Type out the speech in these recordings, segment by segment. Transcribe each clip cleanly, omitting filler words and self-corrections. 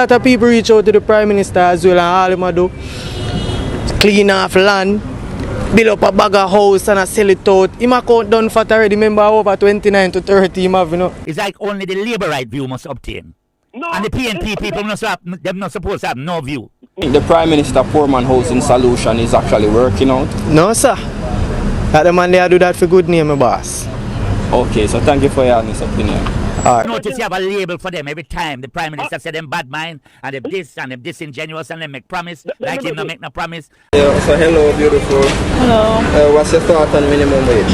lot of people reach out to the Prime Minister as well, and all him do clean off land, build up a bag of house and sell it out. Him account done for already, remember over 29 to 30 him have, you know. It's like only the Labourite view must obtain. No. And the PNP people they're not supposed to have no view. The Prime Minister poor man housing solution is actually working out? No, sir. That the man there do that for good name, my boss. Okay, so thank you for your honest opinion. Alright. Notice you have a label for them every time. The Prime Minister said them bad mind, and them this, and them disingenuous, and them make promise, like him not make no promise. Yeah, so hello, beautiful. Hello. What's your thought on minimum wage?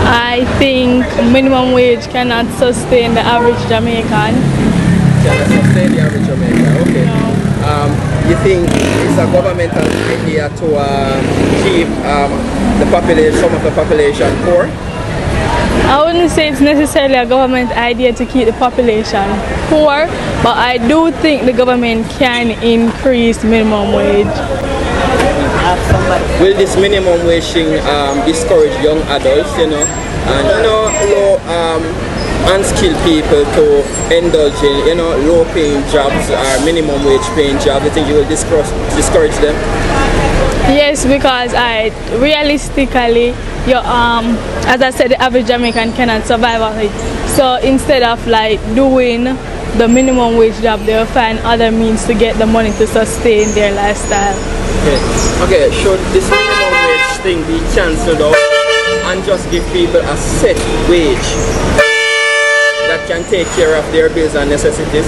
I think minimum wage cannot sustain the average Jamaican. Cannot sustain the average Jamaican, okay. No. You think it's a governmental idea to keep the population, some of the population poor? I wouldn't say it's necessarily a government idea to keep the population poor, but I do think the government can increase minimum wage. Will this minimum wage thing discourage young adults, you know, and low unskilled people to indulge in, you know, low-paying jobs or minimum wage-paying jobs? You think you will discourage them? Yes, because realistically, as I said, the average Jamaican cannot survive on it. So instead of like doing the minimum wage job, they'll find other means to get the money to sustain their lifestyle. Okay, should this minimum wage thing be cancelled out and just give people a set wage that can take care of their bills and necessities?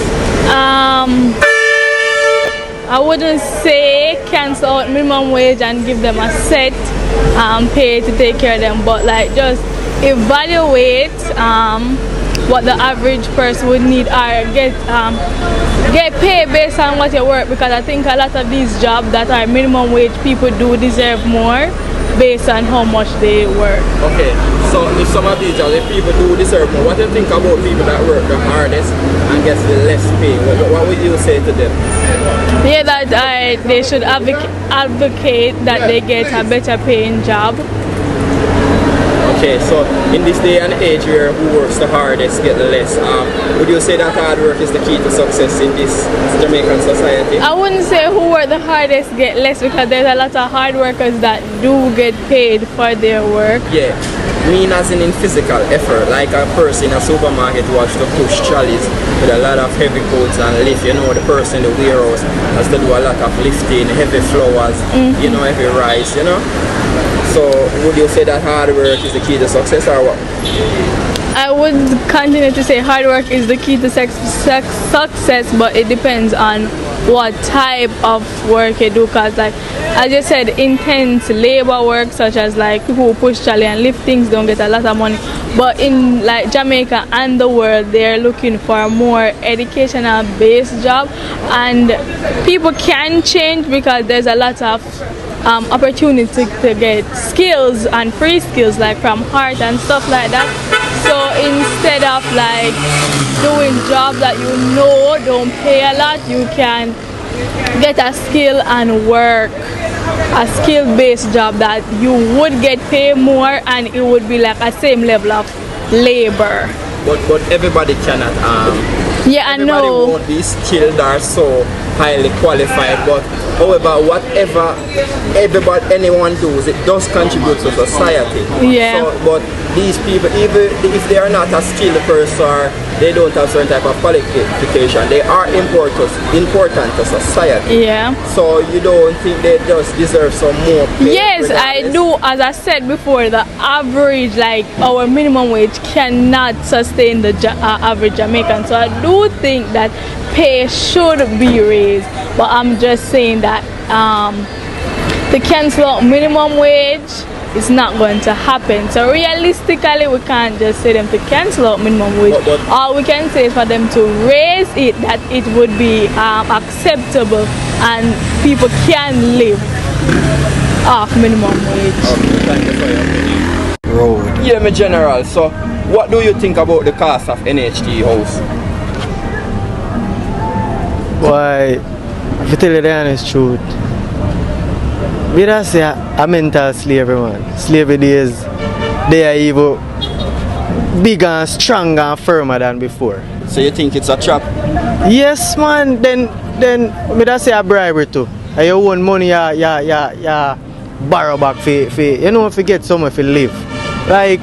I wouldn't say cancel out minimum wage and give them a set pay to take care of them, but like just evaluate what the average person would need or get paid based on what you work, because I think a lot of these jobs that are minimum wage, people do deserve more based on how much they work. Okay, so if some of these jobs, if people do deserve more, what do you think about people that work the hardest and get the less pay? What would you say to them? Yeah, that they should advocate that they get a better paying job. Okay, so in this day and age where who works the hardest get the less, would you say that hard work is the key to success in this Jamaican society? I wouldn't say who work the hardest get less, because there's a lot of hard workers that do get paid for their work. Yeah, mean as in physical effort, like a person in a supermarket who has to push trolleys with a lot of heavy goods and lift, you know, the person in the warehouse has to do a lot of lifting, heavy flowers, you know, heavy rice, you know. So would you say that hard work is the key to success, or what? I would continue to say hard work is the key to success, but it depends on what type of work you do, because like as you said, intense labor work such as like people who push trolley and lift things don't get a lot of money, but in like Jamaica and the world, they're looking for a more educational based job, and people can change because there's a lot of opportunity to get skills and free skills like from art and stuff like that. So instead of like doing jobs that you know don't pay a lot, you can get a skill and work a skill-based job that you would get paid more, and it would be like a same level of labor. But everybody cannot yeah, I know. Everybody won't be skilled or so highly qualified, but however, whatever anyone does, it does contribute to society. Yeah. So, but these people, even if they are not a skilled person or they don't have certain type of qualification, they are important to society. Yeah. So you don't think they just deserve some more pay? Yes, I do. As I said before, the average, like our minimum wage, cannot sustain the average Jamaican. So I do think that pay should be raised, but I'm just saying that to cancel out minimum wage is not going to happen. So realistically, we can't just say them to cancel out minimum wage. All we can say is for them to raise it, that it would be acceptable and people can live off minimum wage. Okay, thank you for your opinion. Road. Yeah, my general. So, what do you think about the cost of NHT house? Why, if you tell you the honest truth, we don't say a mental slavery, man. Slavery days, they are even bigger and stronger and firmer than before. So you think it's a trap? Yes, man. Then me da say a bribery too. And you own money, ya borrow back for you know, if you get somewhere to live. Like,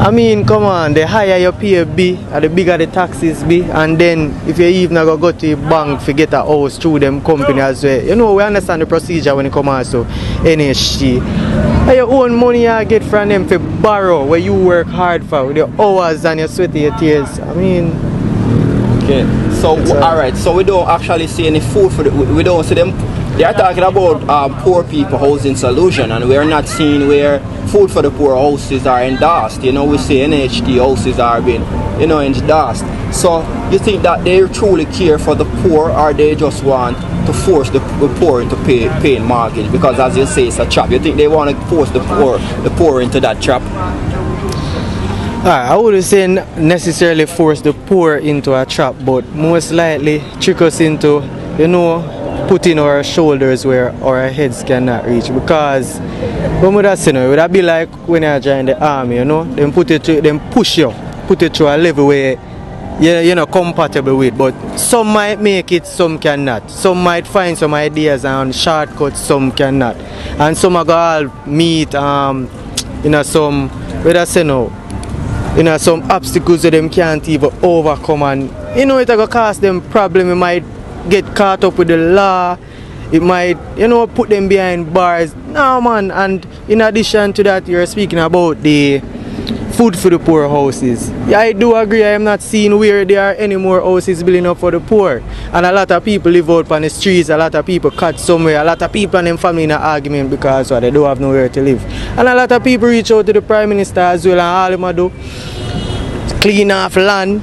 I mean, come on, the higher your pay be, and the bigger the taxes be, and then if you even go to a bank to get a house through them company as well. You know, we understand the procedure when it comes to NHT. And your own money you get from them to borrow where you work hard for, with your hours and your sweat and your tears. I mean, okay. So alright, so we don't actually see any food for we don't see them. They are talking about poor people housing solution, and we are not seeing where food for the poor houses are endorsed. You know, we see NHT houses are being, you know, endorsed. So you think that they truly care for the poor, or they just want to force the poor into paying mortgage? Because as you say, it's a trap. You think they want to force the poor into that trap? I wouldn't say necessarily force the poor into a trap, but most likely trick us into, you know, putting our shoulders where our heads cannot reach. Because when we that, you know, it would be like when you join the army, you know, them push you, put it to a level where you're not compatible with. But some might make it, some cannot. Some might find some ideas and shortcuts, some cannot. And some are going to meet you know, some, whether say no, you know, some obstacles that them can't even overcome, and you know, it's going to cause them problem. It might get caught up with the law, it might, you know, put them behind bars. No, man. And in addition to that, you're speaking about the food for the poor houses. Yeah, I do agree. I am not seeing where there are any more houses building up for the poor, and a lot of people live out on the streets. A lot of people cut somewhere. A lot of people and them family in an argument because they don't have nowhere to live. And a lot of people reach out to the Prime Minister as well, and all them do clean off land,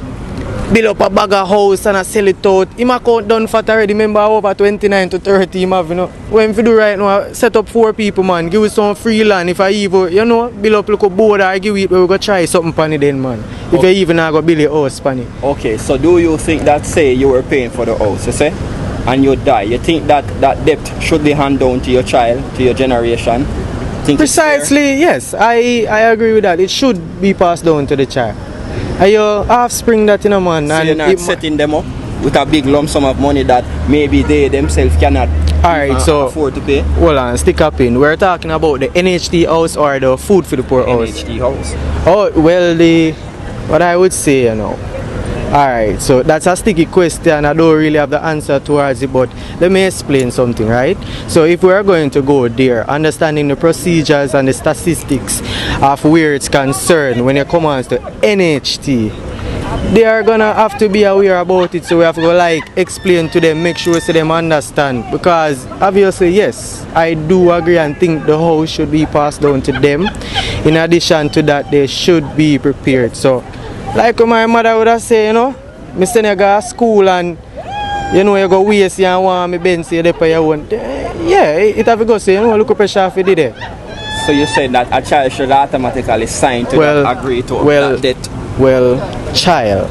build up a bag of house and sell it out. Him account done fat already. Remember, over 29 to 30 him have, you know. When we do right now, set up 4 people, man. Give us some free land. If I even, you know, build up like a board or give it, we go try something pan it then, man. If you even go build a house pan it. Okay, so do you think that, say you were paying for the house, you say, and you die, you think that debt should be handed down to your child, to your generation? Think precisely, yes. I agree with that. It should be passed down to the child. Are your offspring that, you know, man? So and you're not setting them up with a big lump sum of money that maybe they themselves cannot afford to pay? Hold on, stick up in. We're talking about the NHT house or the food for the poor house? NHT house. Oh, well, what I would say, you know. Alright, so that's a sticky question. I don't really have the answer towards it, but let me explain something, right? So if we are going to go there, understanding the procedures and the statistics of where it's concerned when it comes to NHT, they are gonna have to be aware about it. So we have to like explain to them, make sure so them understand. Because obviously, yes, I do agree and think the house should be passed down to them. In addition to that, they should be prepared. So like my mother would have said, you know, I send you go to school and, you know, you go waste and want me bench you there for your own. Yeah, it have to go say, you know, look up a shaft you did it. So you said that a child should automatically sign to that, agree to that debt? Well, child.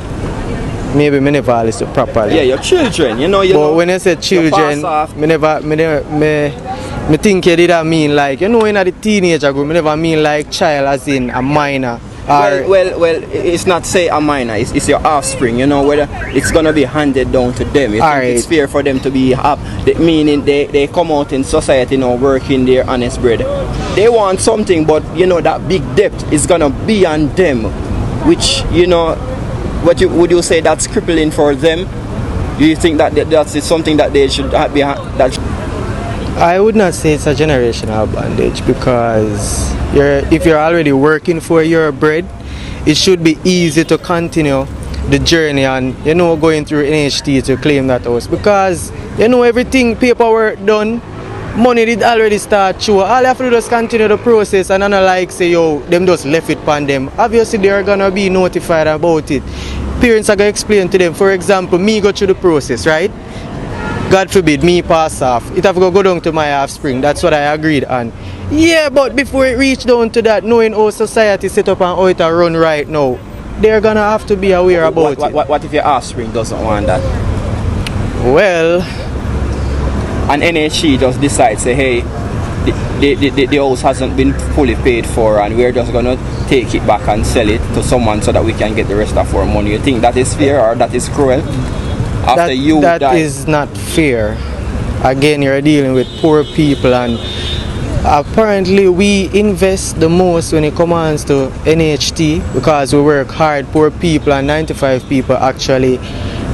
Maybe me never listen properly. Yeah, your children, you know. But when I say children, me think you did that mean like, you know, in the teenager group, me never mean like child as in a minor. Well, it's not say a minor, it's your offspring, you know, whether it's gonna be handed down to them. You think it's fair for them to be up, meaning they come out in society, you know, working their honest bread. They want something, but you know that big debt is gonna be on them, which, you know, would you say that's crippling for them? Do you think that that's something that they should be I would not say it's a generational bondage, because if you're already working for your bread, it should be easy to continue the journey and, you know, going through NHT to claim that house, because, you know, everything paperwork done, money did already start through. All you have to do is continue the process, and not like say, yo, them just left it upon them. Obviously they are gonna be notified about it. Parents are gonna explain to them. For example, me go through the process, right? God forbid me pass off, it have to go down to my offspring. That's what I agreed on. Yeah, but before it reach down to that, knowing how society set up and how it run right now, they're gonna have to be aware about it. What if your offspring doesn't want that? Well, and NHE just decides, say, hey, the house hasn't been fully paid for, and we're just gonna take it back and sell it to someone so that we can get the rest of our money. You think that is fair or that is cruel? After you that die? is not fair. Again, you're dealing with poor people, and apparently we invest the most when it comes to NHT because we work hard. Poor people and 95 people actually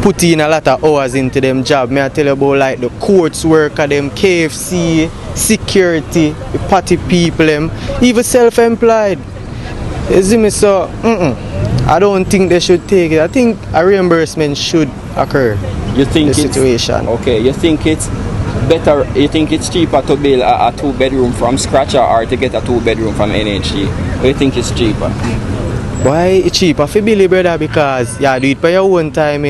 put in a lot of hours into them job. May I tell you about like the courts worker, them KFC, security, the party people, them, even self-employed. You see me? So I don't think they should take it. I think a reimbursement should occur. You think the situation. Okay, you think it's better, you think it's cheaper to build a 2-bedroom from scratch or to get a 2-bedroom from NHT? Or you think it's cheaper? Why it's cheaper for Billy, brother? Because you do it by your own time.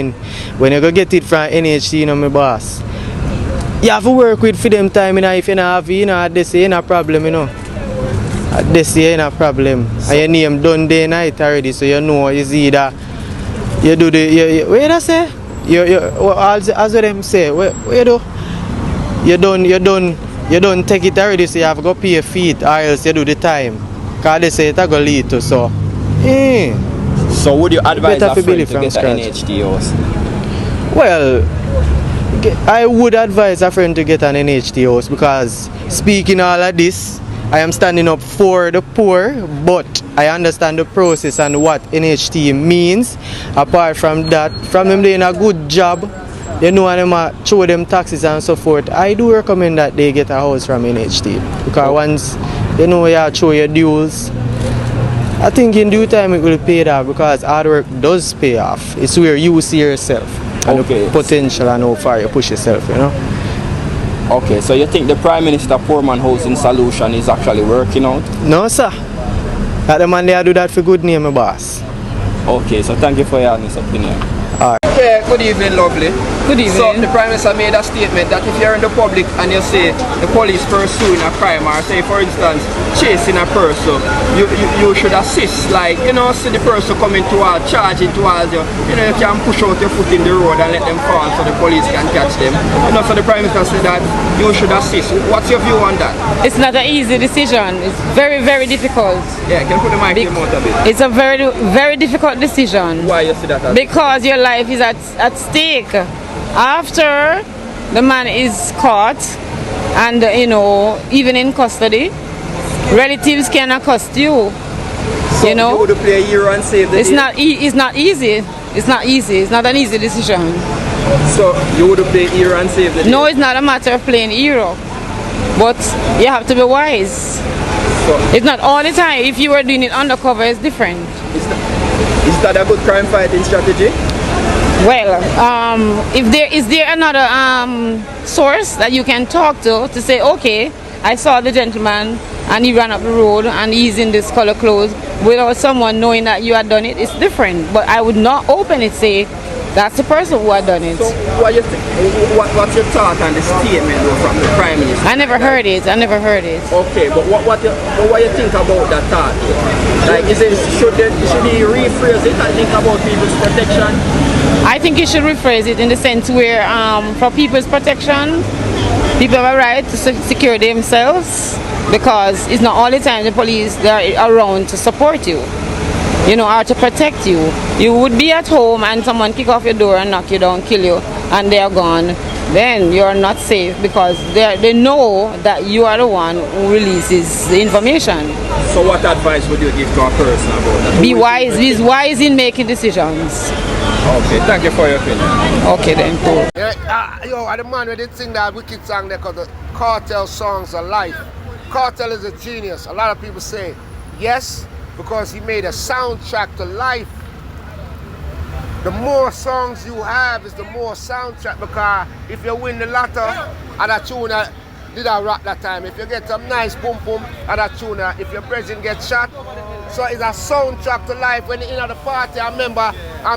When you go get it from NHT, you know, my boss, you have to work with for them time. If you don't have it, at this year, no problem, you know. At this year, no problem. And your name done day night already, so you know it's either you do the, what did I say? As them say, what you do? You don't take it already, so you have to go pay your feet, or else you do the time. Because they say it's going to lead to so. So would you advise a friend to get an NHT house? Well, I would advise a friend to get an NHT house because speaking all of this, I am standing up for the poor, but I understand the process and what NHT means. Apart from that, from them doing a good job, you know, and them show them taxes and so forth, I do recommend that they get a house from NHT because once you know you show your dues, I think in due time it will pay off because hard work does pay off. It's where you see yourself and the potential and how far you push yourself, you know. Okay, so you think the Prime Minister Poor Man Housing Solution is actually working out? No, sir. That the man there do that for good name, my boss. Okay, so thank you for your honest opinion. Okay, good evening, lovely. Good evening. So the Prime Minister made a statement that if you're in the public and you say the police pursuing a crime, or say for instance chasing a person, you should assist. Like, you know, see the person coming towards, charging towards you, you know, you can push out your foot in the road and let them fall so the police can catch them. You know, so the Prime Minister said that you should assist. What's your view on that? It's not an easy decision. It's very, very difficult. Yeah, can you put the mic in your mouth a bit? It's a very, very difficult decision. Why you see that? Because your life is at stake. After the man is caught and, you know, even in custody, relatives can accost you. So you know, you would play a hero and save the it's day? It's not easy. It's not easy. It's not an easy decision. So you would play hero and save the day? No, it's not a matter of playing hero, but you have to be wise. So it's not all the time. If you were doing it undercover, it's different. Is that a good crime fighting strategy? Well, if there is another source that you can talk to say, okay, I saw the gentleman and he ran up the road and he's in this color clothes, without someone knowing that you had done it, it's different. But I would not open it, say that's the person who had done it. So what you think? What's your thought on the statement from the Prime Minister? I never heard it. Okay, but what you think about that thought? Like, should he rephrase it and think about people's protection? I think you should rephrase it in the sense where for people's protection, people have a right to secure themselves, because it's not all the time the police are around to support you, you know, or to protect you. You would be at home and someone kick off your door and knock you down, kill you, and they are gone. Then you're not safe because they know that you are the one who releases the information. So what advice would you give to a person about that? Be wise in making decisions. Okay, thank you for your opinion. Okay then, cool. Yeah, yo, I the man who did sing that wicked song there called the Cartel Songs of Life. Cartel is a genius. A lot of people say yes, because he made a soundtrack to life. The more songs you have is the more soundtrack, because if you win the lotto and a tune did a rock that time, if you get some nice boom boom and a tune, if your president gets shot, so it's a soundtrack to life. When you're in the party, I remember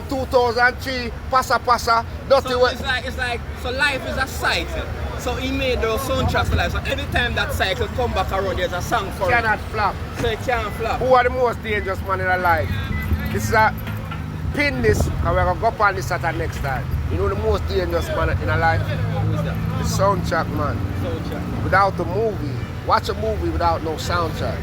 2003, Passa, dirty way. It's like, so life is a cycle. So he made those soundtracks for life. So every time that cycle come back around, there's a song for it. Cannot flop. So it can't flop. Who are the most dangerous man in life? This is a pin this, and we're going to go up on this at the next time. You know the most dangerous man in life? Who is that? The soundtrack man. Soundtrack. Without the movie, Watch a movie without no soundtrack.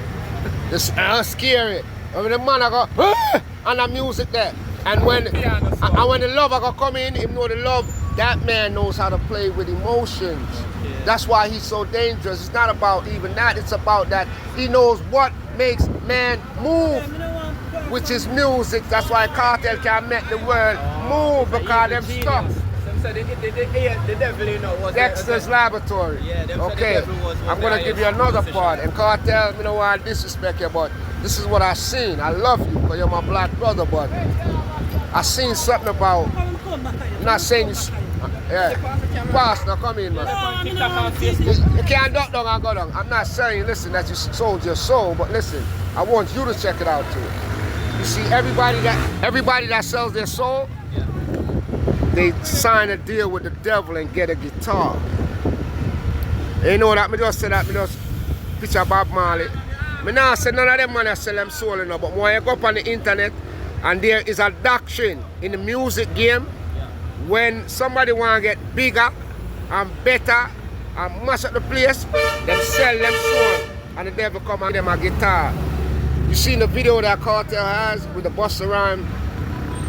It's scary. And when the man I go, "Ah!" and the music there. And when the lover go come in, him know the love, that man knows how to play with emotions. That's why he's so dangerous. It's not about even that, it's about that he knows what makes man move, which is music. That's why Cartel can make the world move, because them stuck. The devil, you know, was Dexter's Laboratory. Yeah, okay, I'm gonna give you another part. And Cartel, you know why I disrespect you, but this is what I seen. I love you because you're my black brother, but I seen something about, I'm not saying you, yeah. Pastor, come in, man. You can't duck down and go down. I'm not saying, listen, that you sold your soul, but listen, I want you to check it out too. You see, everybody that sells their soul, they sign a deal with the devil and get a guitar. You know that, me just say that, me just picture Bob Marley. Me now say none of them man sell them soul, you know, but when you go up on the internet and there is a doctrine in the music game, when somebody want to get bigger and better and mash up the place, then sell them soul and the devil come and give them a guitar. You seen the video that Cartel has with the Busta Rhymes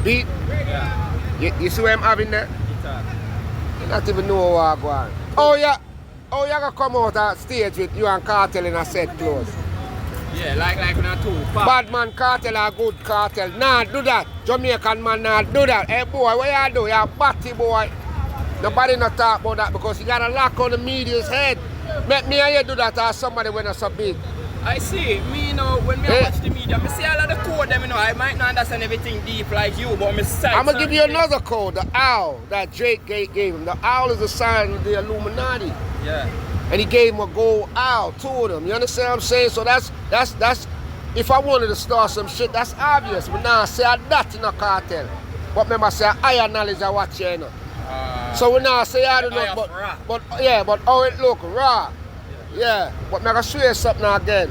beat? Yeah. You see what I'm having there? You don't even know what I'm going. Oh yeah, you're gonna come out on stage with you and Cartel in a set clothes. Yeah, like not too. Bad man Cartel or good Cartel. Nah, do that. Jamaican man, nah, do that. Hey boy, what you do? You're a batty boy. Nobody not talk about that because you got a lock on the media's head. Make me and you do that or somebody when it's so big. I see. Me, you know, when me watch the media, I see all of the code them, you know, I might not understand everything deep like you, but I'm going to give you another code, the owl that Drake gave him. The owl is a sign of the Illuminati. Yeah. And he gave him a gold owl, two of them. You understand what I'm saying? So that's if I wanted to start some shit, that's obvious. But now I say that in a cartel. But remember I say higher knowledge I watch you, you know. So we now say I don't know, but how it look, raw. Yeah, but I'm going to show you something again.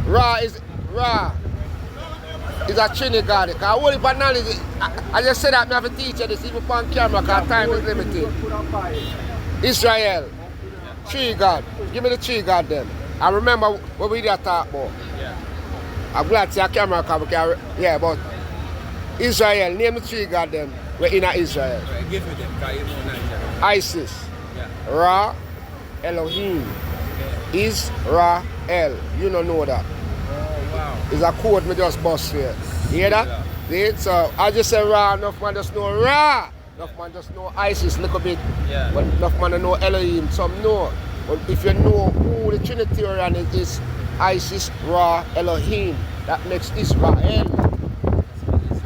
Ra is a Trinidad. Because all the banality, I just said that I have to teach you this even on camera because time is limited. Israel, tree God. Give me the tree God then. I remember what we did talk about. Yeah. I'm glad to see a camera come. Yeah, but Israel, name the tree God then. We're in Israel. Right, give me them because you know Nigeria. Isis, Yeah. Ra, Elohim. Israel. You don't know that. Oh, wow. It's a code me just bust here. You hear that? See? So I just say Ra, enough man just know Ra. Enough man just know Isis a little bit. Yeah. But enough man don't know Elohim, some know. But if you know who the Trinitarian is Isis, Ra, Elohim, that makes Israel.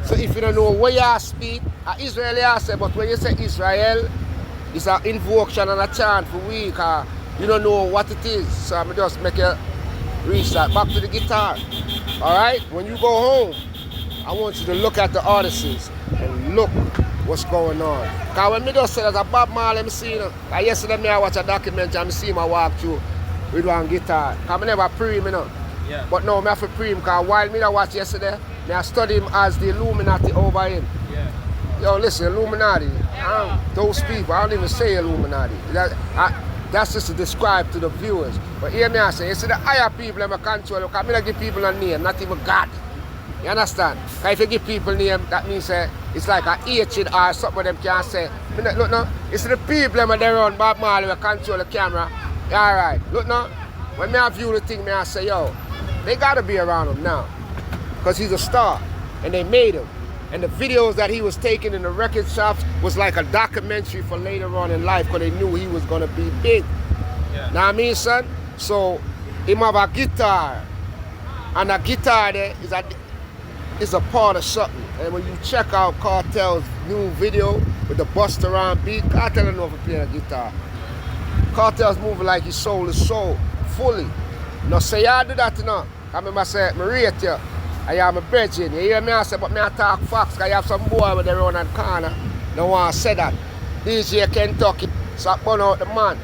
So if you don't know where you speak, Israel you say, but when you say Israel, it's an invocation and a chant for we. You don't know what it is, so I'm just make you research. Back to the guitar. Alright? When you go home, I want you to look at the artists and look what's going on. Because when me just say that a Bob Marley, I'm seeing him. Yesterday I watch a documentary and I see him walk through with one guitar. Because I never pre him, you know. Yeah. But now I have to pre him because while me watch yesterday, I study him as the Illuminati over him. Yeah. Yo, listen, Illuminati, those people, I don't even say Illuminati. That's just to describe to the viewers. But hear me I say, you see the higher people I'm control, because I don't give people a name, not even God. You understand? Because if you give people a name, that means it's like a hatred or something them can say. Look now, you see the people that run Bob Marley will control the camera. Alright, look now, when I view the thing, I say, yo, they gotta be around him now. Because he's a star, and they made him. And the videos that he was taking in the record shops was like a documentary for later on in life because they knew he was going to be big. Yeah. Know what I mean, son? So, him have a guitar. And a guitar there is a part of something. And when you check out Cartel's new video with the Busta Rhymes beat, Cartel don't know if he playing a guitar. Cartel's moving like his soul is soul, fully. No, say y'all do that, you know. I remember I said, I rate you. I am a brethren, you hear me I say, but me I talk facts, because you have some boy with the run and corner, no one say that. DJ Kentucky, so I burn out the man.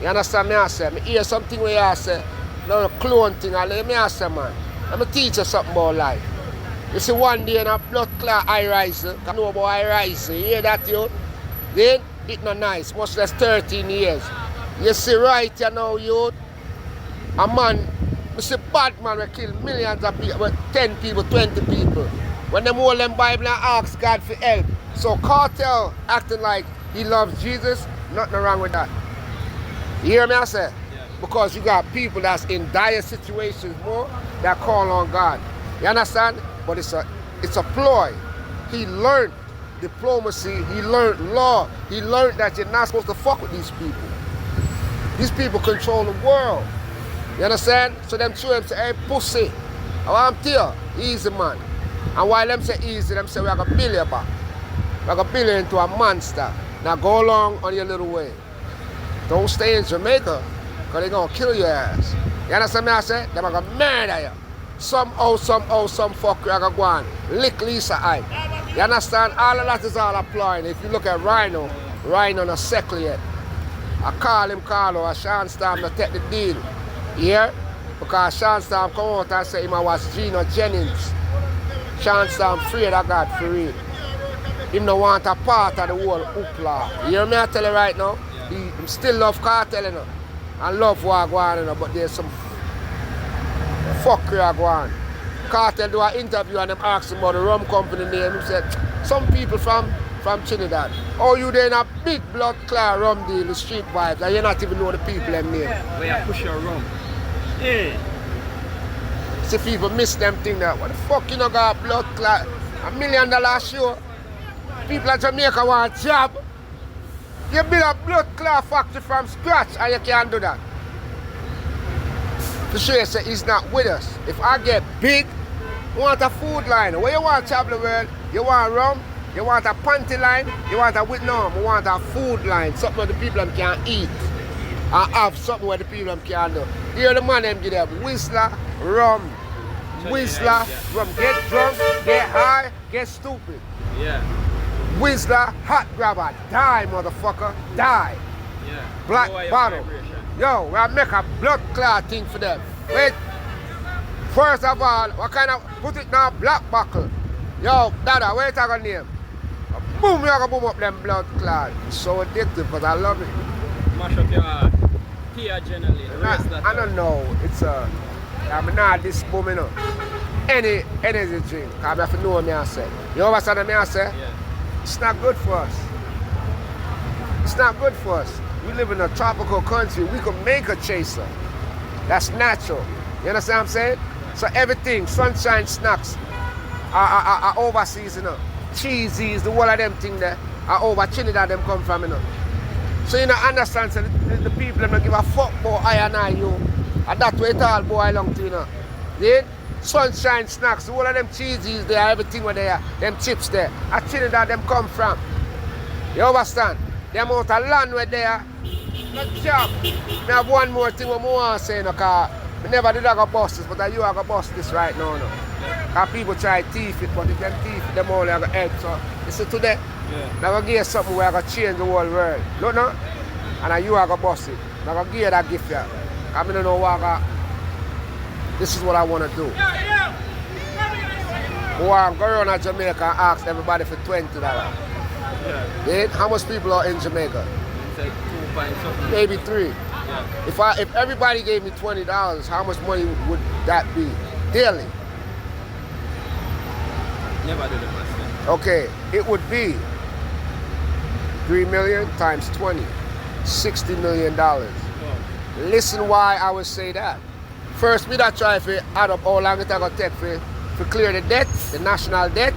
You understand me I say? Me hear something where I say, no clone thing, I let me I say, man. Let me teach you something about life. You see one day in a blood clot eye rising, I know about eye rising, you hear that you? Then, it not nice, much less 13 years. You see right you know, youth, A man, I say bad man will kill millions of people, 10 people, 20 people. When them hold them Bible and ask God for help. So cartel acting like he loves Jesus, nothing wrong with that. You hear me I say? Because you got people that's in dire situations more that call on God. You understand? But it's a ploy. He learned diplomacy, he learned law, he learned that you're not supposed to fuck with these people. These people control the world. You understand? So them two them say, hey pussy, I want to tell you, easy man. And while them say easy, them say we are going to build you back. We are going to build you into a monster. Now go along on your little way. Don't stay in Jamaica, because they're going to kill your ass. You understand me I say? They're going to murder you. Somehow, some fucker are going to go and lick Lisa eye. You understand? All of that is all applying. If you look at Rhino not settled yet. I call him Carlo, and Sean Storm to take the deal. Yeah? Because Sean Storm come out and say him was Gino Jennings. Sean Storm afraid of God for real. Him no want a part of the whole hoopla. You hear me I tell you right now? He still love cartel, you know. And love what go on, you know, but there's some fuckery go on. Cartel do an interview and them ask him about the rum company name. He said, some people from Trinidad. Oh, you there in a big blood clot rum deal, the street vibes, and you not even know the people them name. Where you push your rum. Yeah. See people miss them thing that, what the fuck you know got blood clot? $1 million show. People in Jamaica want a job. You build a blood clot factory from scratch and you can't do that. To show you say he's not with us. If I get big, you want a food line. Where you want to travel the world? You want rum? You want a panty line? You want a no, you want a food line. Something where the people can eat. And have something where the people can do. Here the man them give them Whistler, rum. Whistler, rum. Get drunk, get high, get stupid. Yeah. Whistler, hot grabber, die motherfucker, die. Yeah. Black bottle. Yo, we'll make a blood clot thing for them. Wait. First of all, what kind of, put it now, black buckle. Yo, Dada, what you talking name? Boom, you're gonna boom up them blood clot. It's so addictive because I love it. Mash up your heart. Tea generally. I don't know. It's I'm not this boom, you know. Any energy drink. I have to know what I say. You understand what I say? Yeah. It's not good for us. It's not good for us. We live in a tropical country. We can make a chaser. That's natural. You understand what I'm saying? So everything, sunshine snacks, are overseas, you know. Cheesies, the whole of them thing there, are over Trinidad them come from, you know. So you know, understand, so the people them don't give a fuck about I and I, you. And that's where it all boy along to, you know. Then, sunshine snacks, the whole of them cheesies there, everything where they are, them chips there, at Trinidad them come from. You understand? The amount of land where they are, no job. I have one more thing I want to say, because I never did I go bust this, but you are going to bust this right now. No. Because people try to thief it, but if them thief it, them only are going to help. So, you see today, I'm going to give you something where I'm going to change the whole world. Look now, and you are going to bust it. I'm going to give you that gift here. I don't know what this is what I want to do. I'm going around to Jamaica and ask everybody for $20. Then, how much people are in Jamaica? It's like 2 point something. Maybe 3. Yeah. If everybody gave me $20, how much money would that be daily? Never do the math. Okay, it would be 3 million times 20, $60 million. Listen why I would say that. First, me that try to add up how long it going to take to clear the debt, the national debt.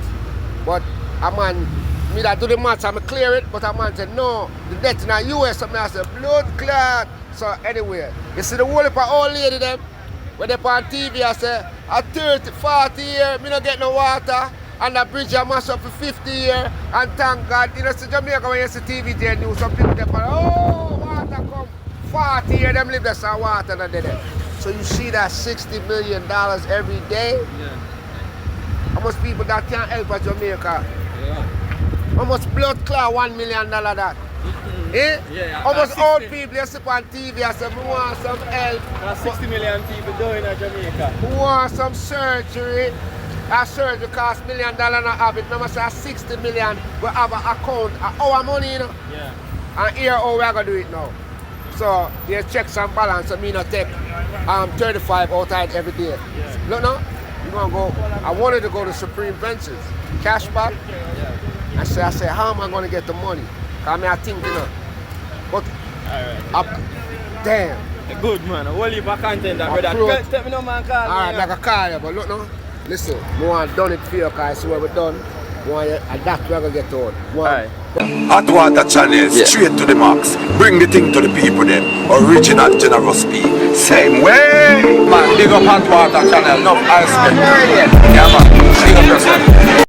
But a man, me that do the maths, I'm clear it, but a man said, no, the debt in the US, so I said, blood clot. So anyway, you see the whole of old lady them, when they on TV, I say, at 30, 40 years, me not get no water, and the bridge I mash up for 50 years, and thank God, you know, see Jamaica when you see TV there news, some people they oh, water come, 40 years, them live there, some water and they there. So you see that $60 million every day? Yeah. How much people that can't help at Jamaica? Yeah. How much blood clot $1 million that? Eh? Yeah, how much old people you see on TV and say, we want some help. There's 60 million people doing in Jamaica. We want some surgery. That surgery costs $1 million and have it. Now say 60 million we have an account, our money, you know. Yeah. And here how we are going to do it now. So there's checks and balance. I mean, I take 35 outside every day. Look now, you're gonna go. I wanted to go to Supreme Benches, cash back. I say, how am I gonna get the money? Cause I think, you know. But damn. Good man, a whole heap of content that brother. Tell me no man call me. Alright, like a call you, but look now. Listen, we want done it for you, cause I see what we done. We want you, and that's where we get on. Alright. Hot Water Channel, straight to the max. Bring the thing to the people them. Original Generous P. Same way. Man, big up Hot Water Channel, enough ice cream. Yeah man, big up yourself.